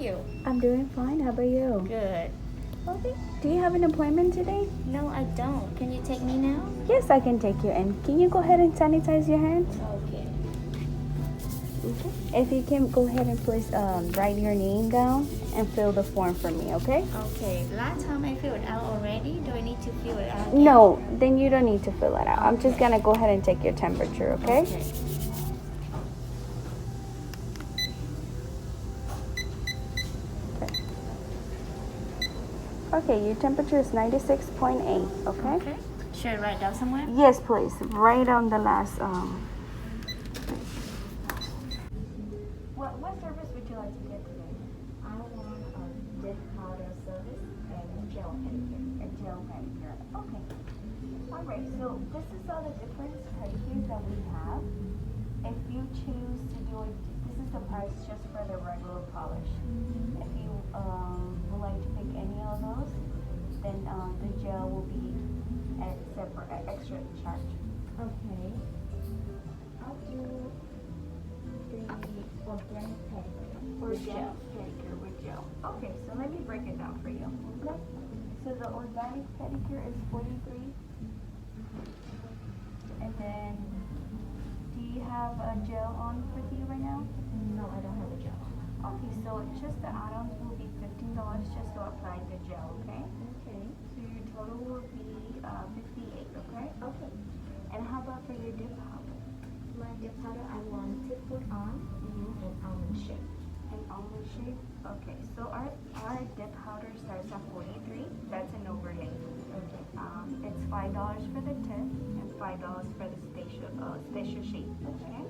you? I'm doing fine. How about you? Good. Okay. Do you have an appointment today? No, I don't. Can you take me now? Yes, I can take you in. Can you go ahead and sanitize your hands? Okay. Okay. If you can go ahead and please write your name down and fill the form for me, okay? Okay. Last time I filled it out already. Do I need to fill it out again? No, then you don't need to fill it out. I'm just Okay. gonna go ahead and take your temperature, okay? Okay, your temperature is 96.8, okay? Okay. Should I write down somewhere? Yes, please. Right on the last What service would you like to get today? I want a dip powder service and a gel pedicure. A gel pedicure. Okay. Alright, so this is all the different pedicures that we have. If you choose to do it, this is the price just for the regular polish. If you would like to pick any of those, then the gel will be at separate extra charge. Okay. I'll do the organic pedicure. Organic pedicure with gel. Okay, so let me break it down for you. Okay. So the organic pedicure is $43. And then, do you have a gel on with you right now? No, I don't have a gel. Okay, so just the add-ons will be $15 just to apply the gel, okay? Okay. So your total will be $58, okay? Okay. And how about for your dip powder? My dip powder I want to put on and almond shape. And almond shape? Okay, so our dip powder starts at $43. That's an overlay. Okay. It's $5 for the tip and $5 for the special shape, okay?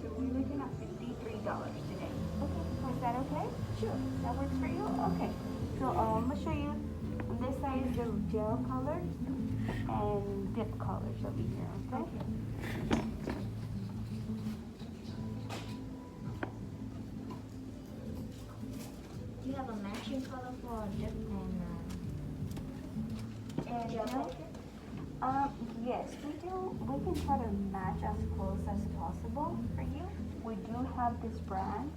So we're looking at $53 today. Okay. Is that okay? Sure. That works for you? Okay. So I'm gonna show you on this side is the gel colors and dip colors over here, okay? Do you have a matching color for dip and gel gel? pedicure? Yes, we do. We can try to match as close as possible for you. We do have this brand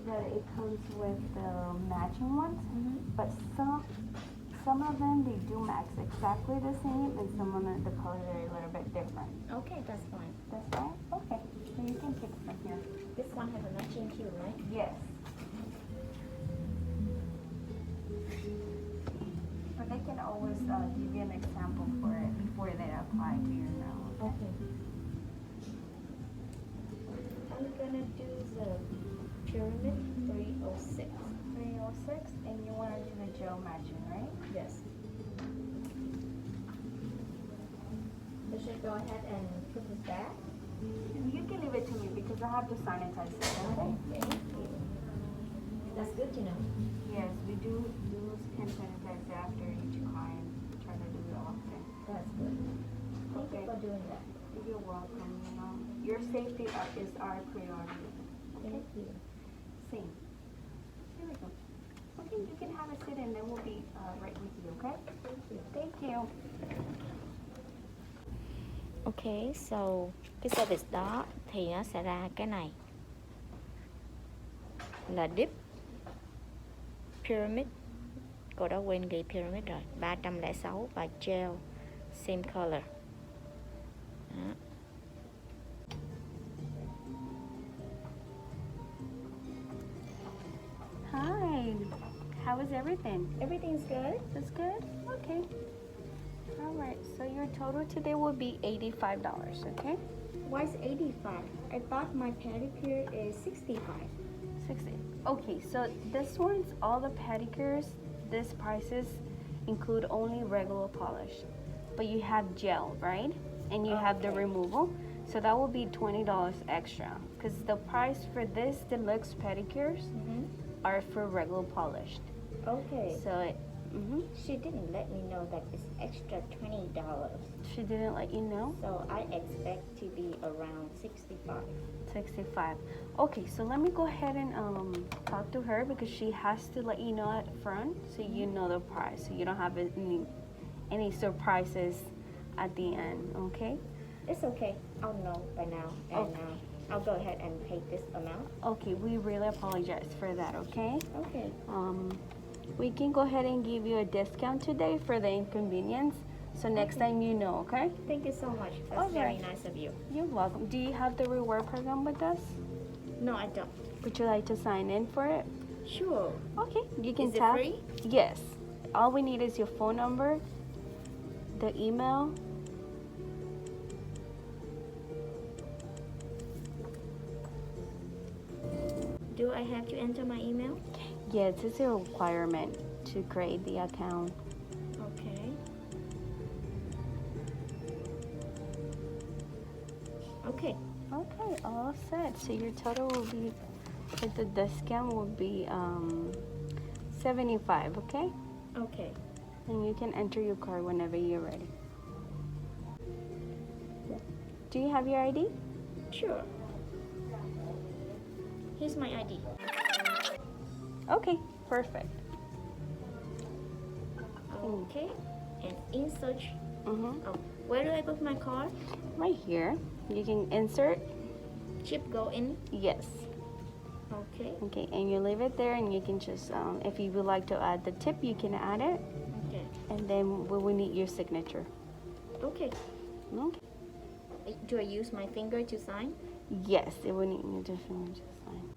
that it comes with the matching ones, but some of them they do match exactly the same, and some of them the colors are a little bit different. Okay, that's fine. That's fine. Okay, so you can pick from here. This one has a matching hue, right? Yes. But they can always give you an example for it before they apply to your nose. Okay. I'm gonna do the pyramid 306. 306, and you want to do the gel matching, right? Yes. So should I go ahead and put this back? You can leave it to me because I have to sanitize it. Okay? Thank you. That's good to know. Yes, we do hand sanitize after each client. Try to do it often. That's good. Thank Okay. you for doing that. You're welcome. Your safety is our priority. Thank you. Same. Here we go. Okay, you can have a sit and then we'll be right with you, okay? Thank you. Thank you. Ok, so cái service đó thì nó sẽ ra cái này là dip pyramid, cô đó quên ghi pyramid rồi, 306 và gel same color. Đó. Hi. How is everything? Everything's good. That's good? Okay. Alright, so your total today will be $85, okay? Why is 85? I thought my pedicure is 65. 60. Okay, so this one's all the pedicures, this prices include only regular polish. But you have gel, right? And you have the Okay. removal. So that will be $20 extra. Because the price for this deluxe pedicures are for regular polished. Okay. So She didn't let me know that it's extra $20. she didn't let you know? So I expect to be around 65. 65. Okay, so let me go ahead and talk to her because she has to let you know at front so you know the price, so you don't have any surprises at the end, okay? It's okay. I'll know by now. And I'll go ahead and pay this amount. Okay, we really apologize for that, okay? Okay. We can go ahead and give you a discount today for the inconvenience. So next time you know, okay? Thank you so much. That's All very right. nice of you. You're welcome. Do you have the reward program with us? No, I don't. Would you like to sign in for it? Sure. Okay, you can Is it tap. free? Yes. All we need is your phone number, the email. Do I have to enter my email? Yes, it's a requirement to create the account. Okay. Okay. Okay, all set. So your total will be, with the discount, will be 75, okay? Okay. And you can enter your card whenever you're ready. Do you have your ID? Sure. Here's my ID. Okay, perfect. Okay. And insert. Mm-hmm. Oh, where do I put my card? Right here. You can insert. Chip go in. Yes. Okay. Okay, and you leave it there, and you can just, if you would like to add the tip, you can add it. Okay. And then we will need your signature. Okay. Okay. Do I use my finger to sign? Yes, it will need you to finish the sign.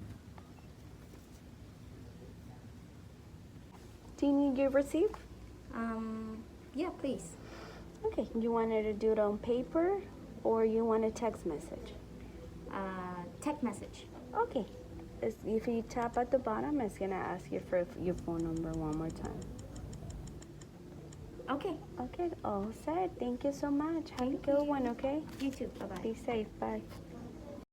Do you need your receipt? Yeah, please. Okay, you wanted to do it on paper or you want a text message? Text message. Okay, if you tap at the bottom, it's gonna ask you for your phone number one more time. Okay. Okay, all set. Thank you so much. Have a good one, okay? You too. Bye-bye. Be safe. Bye.